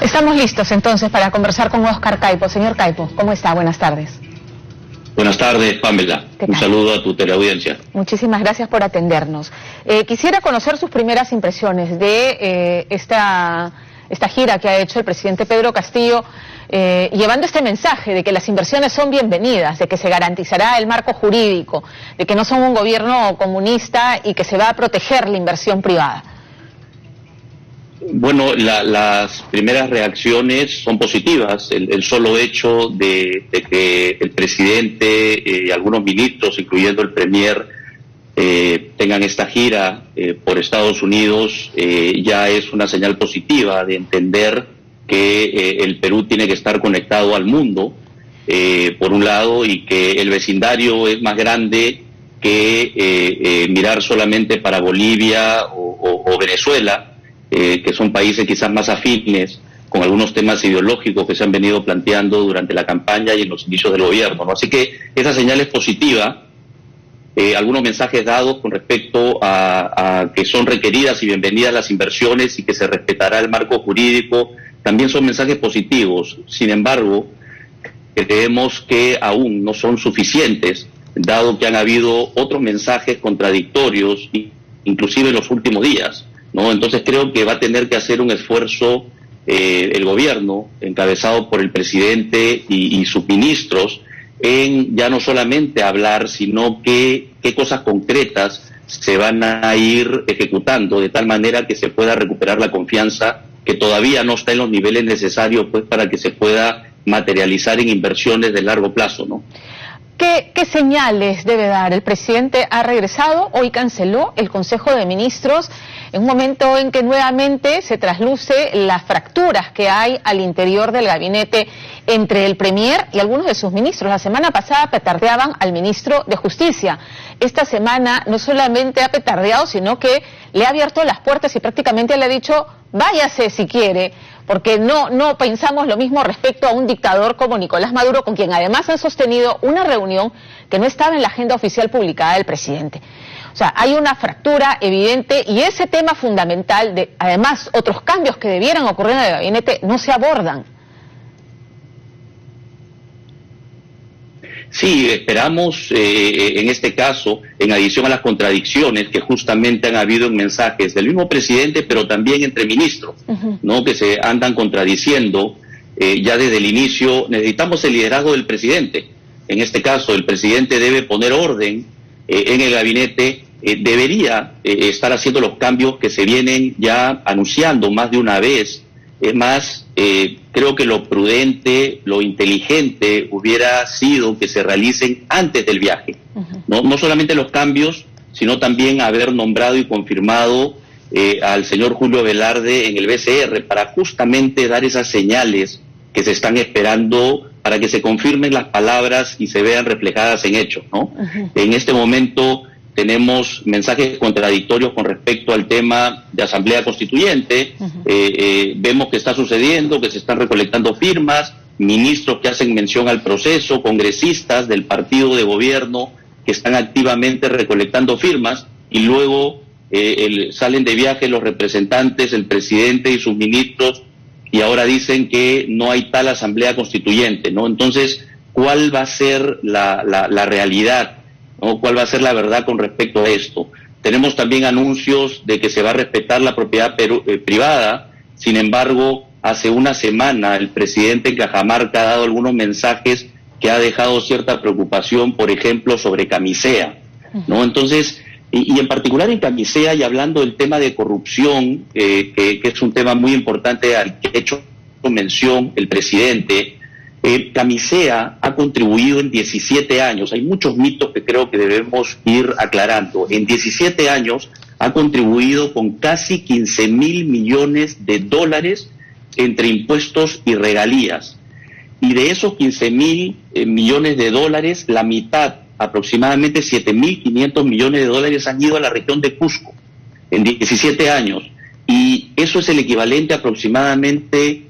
Estamos listos entonces para conversar con Óscar Caipo. Señor Caipo, ¿cómo está? Buenas tardes. Buenas tardes, Pamela. Un saludo a tu teleaudiencia. Muchísimas gracias por atendernos. Quisiera conocer sus primeras impresiones de esta gira que ha hecho el presidente Pedro Castillo, llevando este mensaje de que las inversiones son bienvenidas, de que se garantizará el marco jurídico, de que no son un gobierno comunista y que se va a proteger la inversión privada. Bueno, las primeras reacciones son positivas. El solo hecho de que el presidente y algunos ministros, incluyendo el premier, tengan esta gira por Estados Unidos ya es una señal positiva de entender que el Perú tiene que estar conectado al mundo, por un lado, y que el vecindario es más grande que mirar solamente para Bolivia o Venezuela, que son países quizás más afines con algunos temas ideológicos que se han venido planteando durante la campaña y en los inicios del gobierno, ¿no? Así que esa señal es positiva. Algunos mensajes dados con respecto a que son requeridas y bienvenidas las inversiones y que se respetará el marco jurídico, también son mensajes positivos. Sin embargo, creemos que aún no son suficientes, dado que han habido otros mensajes contradictorios, inclusive en los últimos días, ¿no? Entonces creo que va a tener que hacer un esfuerzo el gobierno, encabezado por el presidente y sus ministros, en ya no solamente hablar, sino qué cosas concretas se van a ir ejecutando, de tal manera que se pueda recuperar la confianza que todavía no está en los niveles necesarios, pues, para que se pueda materializar en inversiones de largo plazo, ¿no? ¿Qué señales debe dar? El presidente ha regresado, hoy canceló el Consejo de Ministros, en un momento en que nuevamente se trasluce las fracturas que hay al interior del gabinete entre el premier y algunos de sus ministros. La semana pasada petardeaban al ministro de Justicia. Esta semana no solamente ha petardeado, sino que le ha abierto las puertas y prácticamente le ha dicho, váyase si quiere, porque no pensamos lo mismo respecto a un dictador como Nicolás Maduro, con quien además han sostenido una reunión que no estaba en la agenda oficial publicada del presidente. O sea, hay una fractura evidente y ese tema fundamental de, además, otros cambios que debieran ocurrir en el gabinete no se abordan. Sí, esperamos en este caso, en adición a las contradicciones que justamente han habido en mensajes del mismo presidente, pero también entre ministros, ¿no? Que se andan contradiciendo ya desde el inicio. Necesitamos el liderazgo del presidente. En este caso, el presidente debe poner orden en el gabinete, debería estar haciendo los cambios que se vienen ya anunciando más de una vez. Es más, creo que lo prudente, lo inteligente hubiera sido que se realicen antes del viaje. No solamente los cambios, sino también haber nombrado y confirmado al señor Julio Velarde en el BCR para justamente dar esas señales que se están esperando para que se confirmen las palabras y se vean reflejadas en hechos, ¿no? En este momento tenemos mensajes contradictorios con respecto al tema de Asamblea Constituyente. Vemos que está sucediendo, que se están recolectando firmas, ministros que hacen mención al proceso, congresistas del partido de gobierno que están activamente recolectando firmas, y luego salen de viaje los representantes, el presidente y sus ministros, y ahora dicen que no hay tal Asamblea Constituyente, ¿no? Entonces, ¿cuál va a ser la realidad? ¿No? ¿Cuál va a ser la verdad con respecto a esto? Tenemos también anuncios de que se va a respetar la propiedad privada. Sin embargo, hace una semana el presidente en Cajamarca ha dado algunos mensajes que ha dejado cierta preocupación, por ejemplo, sobre Camisea, ¿no? Entonces, y en particular en Camisea, y hablando del tema de corrupción, que es un tema muy importante al que ha hecho mención el presidente, Camisea ha contribuido en 17 años, hay muchos mitos que creo que debemos ir aclarando. En 17 años ha contribuido con casi 15.000 millones de dólares entre impuestos y regalías. Y de esos 15.000 millones de dólares, la mitad, aproximadamente 7.500 millones de dólares, han ido a la región de Cusco en 17 años. Y eso es el equivalente aproximadamente,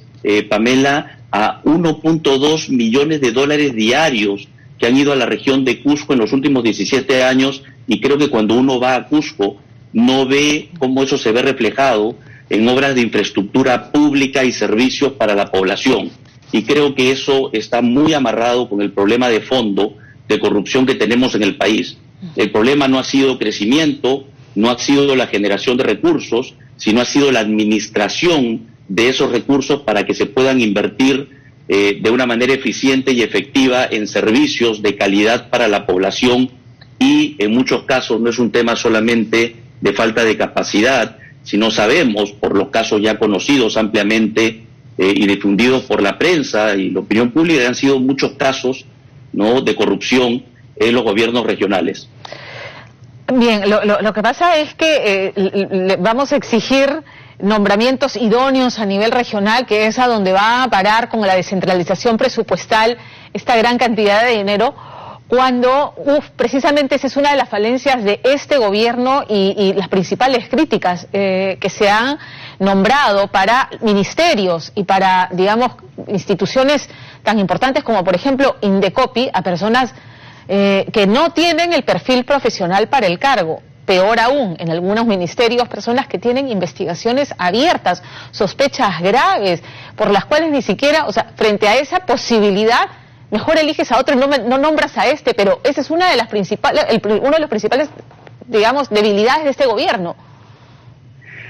Pamela, a 1.2 millones de dólares diarios que han ido a la región de Cusco en los últimos 17 años, y creo que cuando uno va a Cusco no ve cómo eso se ve reflejado en obras de infraestructura pública y servicios para la población. Y creo que eso está muy amarrado con el problema de fondo de corrupción que tenemos en el país. El problema no ha sido crecimiento, no ha sido la generación de recursos, sino ha sido la administración de esos recursos para que se puedan invertir de una manera eficiente y efectiva en servicios de calidad para la población, y en muchos casos no es un tema solamente de falta de capacidad, sino sabemos por los casos ya conocidos ampliamente y difundidos por la prensa y la opinión pública, han sido muchos casos, ¿no?, de corrupción en los gobiernos regionales. Bien, lo que pasa es que vamos a exigir nombramientos idóneos a nivel regional, que es a donde va a parar con la descentralización presupuestal esta gran cantidad de dinero, cuando precisamente esa es una de las falencias de este gobierno y las principales críticas que se han nombrado para ministerios y para, digamos, instituciones tan importantes como, por ejemplo, Indecopi, a personas que no tienen el perfil profesional para el cargo. Peor aún, en algunos ministerios, personas que tienen investigaciones abiertas, sospechas graves, por las cuales ni siquiera, o sea, frente a esa posibilidad, mejor eliges a otro, no nombras a este, pero esa es una de las principales, uno de los principales, digamos, debilidades de este gobierno.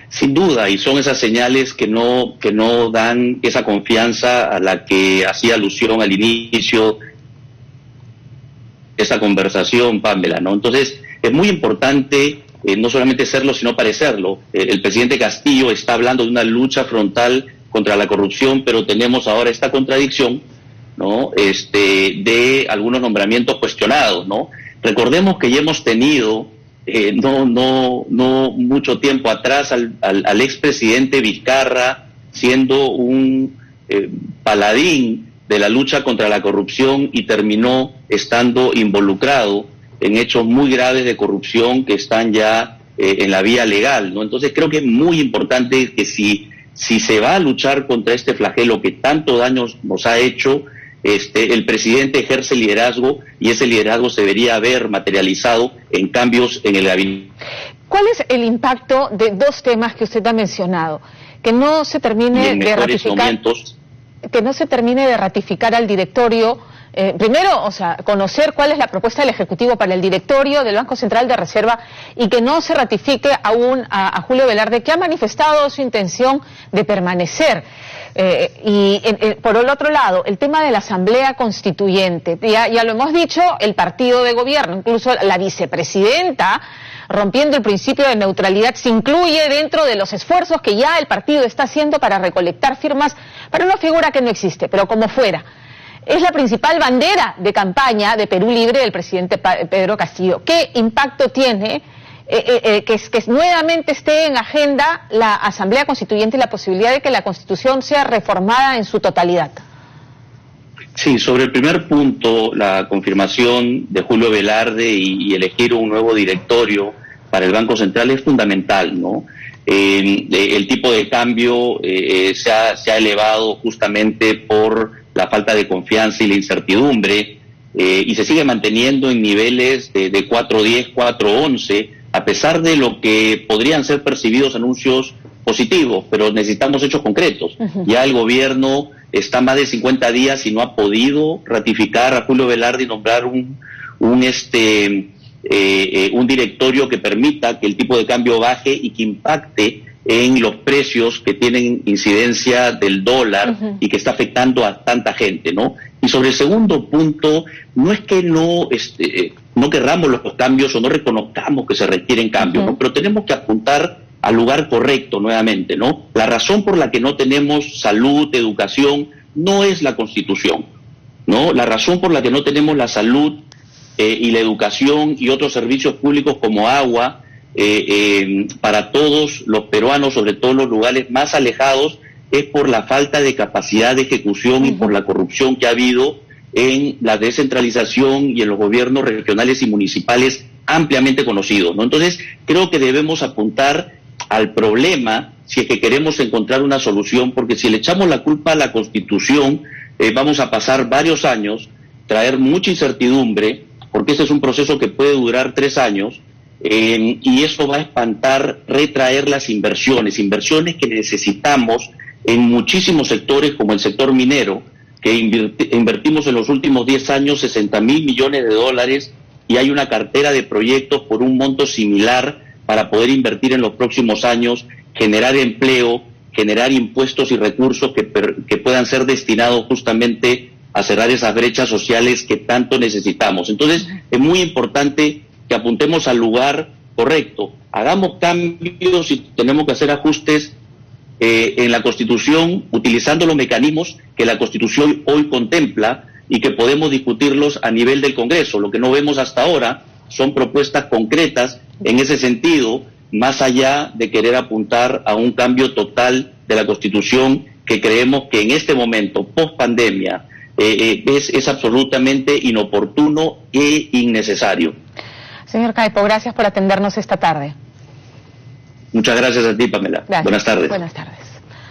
Sin duda, y son esas señales que no dan esa confianza a la que hacía alusión al inicio de esa conversación, Pamela, ¿no? Entonces, es muy importante no solamente serlo, sino parecerlo. El presidente Castillo está hablando de una lucha frontal contra la corrupción, pero tenemos ahora esta contradicción, ¿no?, de algunos nombramientos cuestionados, ¿no? Recordemos que ya hemos tenido no mucho tiempo atrás al expresidente Vizcarra siendo un paladín de la lucha contra la corrupción y terminó estando involucrado en hechos muy graves de corrupción que están ya en la vía legal, ¿no? Entonces creo que es muy importante que si se va a luchar contra este flagelo que tanto daño nos ha hecho, el presidente ejerce liderazgo, y ese liderazgo se debería haber materializado en cambios en el gabinete. ¿Cuál es el impacto de dos temas que usted ha mencionado? Que no se termine de ratificar, que no se termine de ratificar al directorio. Primero, o sea, conocer cuál es la propuesta del Ejecutivo para el directorio del Banco Central de Reserva, y que no se ratifique aún a Julio Velarde, que ha manifestado su intención de permanecer. Por el otro lado, el tema de la Asamblea Constituyente. Ya lo hemos dicho, el partido de gobierno, incluso la vicepresidenta, rompiendo el principio de neutralidad, se incluye dentro de los esfuerzos que ya el partido está haciendo para recolectar firmas para una figura que no existe, pero como fuera. Es la principal bandera de campaña de Perú Libre del presidente Pedro Castillo. ¿Qué impacto tiene que nuevamente esté en agenda la Asamblea Constituyente y la posibilidad de que la Constitución sea reformada en su totalidad? Sí, sobre el primer punto, la confirmación de Julio Velarde y elegir un nuevo directorio para el Banco Central es fundamental, ¿no? El tipo de cambio se ha elevado justamente por la falta de confianza y la incertidumbre, y se sigue manteniendo en niveles de 4.10, 4.11, a pesar de lo que podrían ser percibidos anuncios positivos, pero necesitamos hechos concretos. Ya el gobierno está más de 50 días y no ha podido ratificar a Julio Velarde y nombrar un directorio que permita que el tipo de cambio baje y que impacte en los precios que tienen incidencia del dólar y que está afectando a tanta gente, ¿no? Y sobre el segundo punto, no es que no querramos los cambios o no reconozcamos que se requieren cambios, ¿no? Pero tenemos que apuntar al lugar correcto nuevamente, ¿no? La razón por la que no tenemos salud, educación, no es la Constitución, ¿no? La razón por la que no tenemos la salud y la educación y otros servicios públicos como agua para todos los peruanos, sobre todo en los lugares más alejados, es por la falta de capacidad de ejecución y por la corrupción que ha habido en la descentralización y en los gobiernos regionales y municipales ampliamente conocidos, ¿no? Entonces, creo que debemos apuntar al problema si es que queremos encontrar una solución, porque si le echamos la culpa a la Constitución, vamos a pasar varios años, traer mucha incertidumbre, porque ese es un proceso que puede durar 3 años, y eso va a espantar, retraer las inversiones que necesitamos en muchísimos sectores, como el sector minero, que invertimos en los últimos 10 años 60.000 millones de dólares y hay una cartera de proyectos por un monto similar para poder invertir en los próximos años, generar empleo, generar impuestos y recursos que puedan ser destinados justamente a cerrar esas brechas sociales que tanto necesitamos. Entonces, es muy importante que apuntemos al lugar correcto, hagamos cambios si tenemos que hacer ajustes en la Constitución, utilizando los mecanismos que la Constitución hoy contempla y que podemos discutirlos a nivel del Congreso. Lo que no vemos hasta ahora son propuestas concretas en ese sentido, más allá de querer apuntar a un cambio total de la Constitución que creemos que en este momento, post pandemia, es absolutamente inoportuno e innecesario. Señor Caipo, gracias por atendernos esta tarde. Muchas gracias a ti, Pamela. Gracias. Buenas tardes. Buenas tardes.